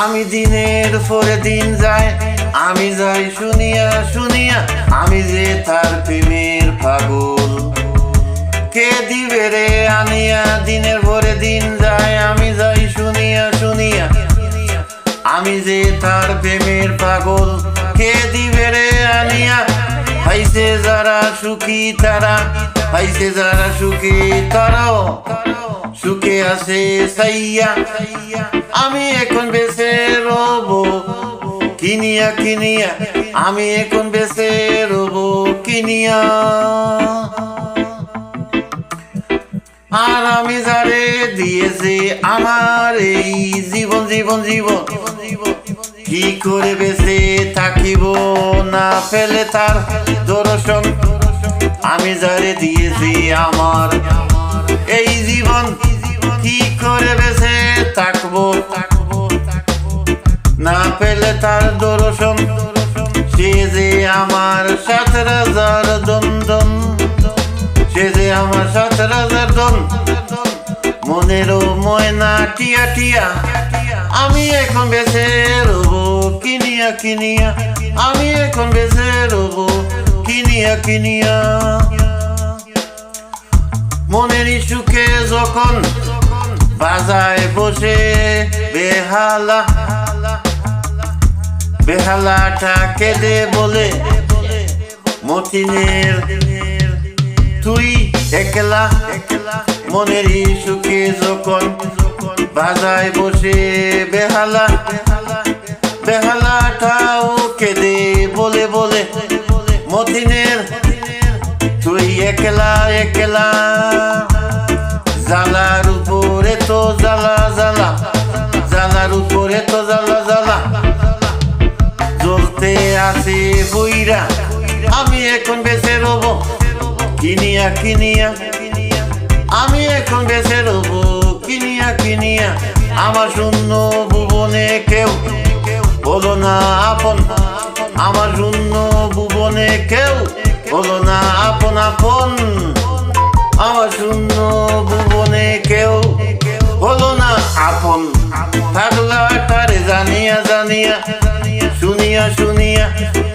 আমি দিনের পরে দিন যায়, আমি যাই শুনিয়া শুনিয়া, আমি যে তার প্রেমের পাগল। কে দিবে রে আনিয়া, দিনের পরে দিন যায়, আমি যাই শুনিয়া শুনিয়া, আমি যে তার প্রেমের পাগল। কে দিবে রে আনিয়া, পাইছে যারা সুখী তারা, পাইছে যারা সুখী তারাও সুখে আছে সাইয়া। আমি এখন বেঁচে রব কিনিয়া কিনিয়া, আমি এখন বেঁচে রব কিনিয়া। আর আমি যারে দিয়েছি আমার এই জীবন জীবন জীবন, কি করে বেঁচে থাকিব না ফেলে তার দর্শন। আমি যারে দিয়েছি আমার এই জীবন, কি করে বেঁচে থাকবো না পেলে তার দর্শন। সে যে আমার ৭,০০০ দন্দন, সে যে আমার ৭,০০০ দন, মনেরও ময়না টিয়া টিয়া। আমি এখন বেঁচে রব কিনিয়া কিনিয়া, আমি এখন বেঁচে রব কিনিয়া কিনিয়া। মনের সুখে যখন বাজায় বসে বেহালা, বেহালাটা কেঁদে বলে মতিনের তুই একলা। মনের সুখে যখন বাজায় বসে বেহালা, বেহালাটাও কেঁদে বলে বলে মতিনের তুই একলা একলা। জালার উপরে তো জ্বালা জ্বালা, জালার উপরে তো জ্বালা জ্বালা, জ্বলতে আছে বইরা। আমি এখন বেঁচে রব কিনিয়া কিনিয়া, আমি এখন বেঁচে রব কিনিয়া কিনিয়া। আমার শূন্য ভুবনে কেউ হলো না আপন, আমার শূন্য ভুবনে কেউ হলো না আপন আপন। আমার শূন্য ভুবনে কেউ হলো না আপন। থাকলা তারে জানিয়া জানিয়া, শুনিয়া শুনিয়া,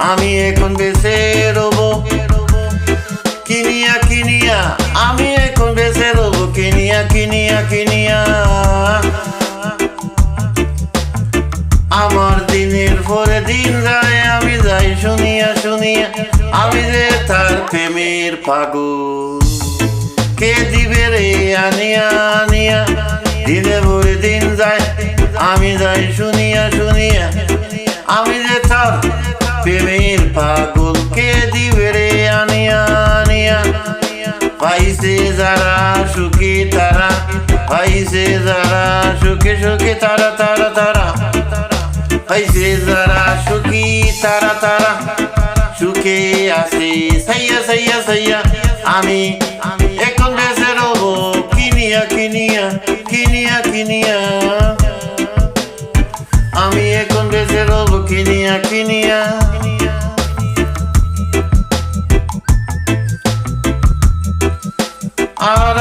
আমি এখন বেঁচে রব কিনিয়া কিনিয়া, আমি এখন বেঁচে রব কিনিয়া কিনিয়া কিনিয়া। আমার দিনের পরে দিন যায়, আমি যাই শুনিয়া শুনিয়া, আমি যে তার প্রেমের পাগল। কে দিবে রে আনিয়া আনিয়া, দিনে ভরে দিন যায়, আমি যাই শুনিয়া শুনিয়া, আমি যে তার প্রেমের পাগল। কে দিবে রে আনিয়া আনিয়া, পাইছে যারা সুখী তারা, পাইছে যারা সুখে সুখে তারা তারা তারা, পাইছে যারা সুখী তারা তারা সুখে আছে সাইয়া সাইয়া সাইয়া। আমি এখন বেঁচে রব কিনিয়া কিনিয়া কিনিয়া কিনিয়া, আমি এখন বেঁচে রব কিনিয়া কিনিয়া। আর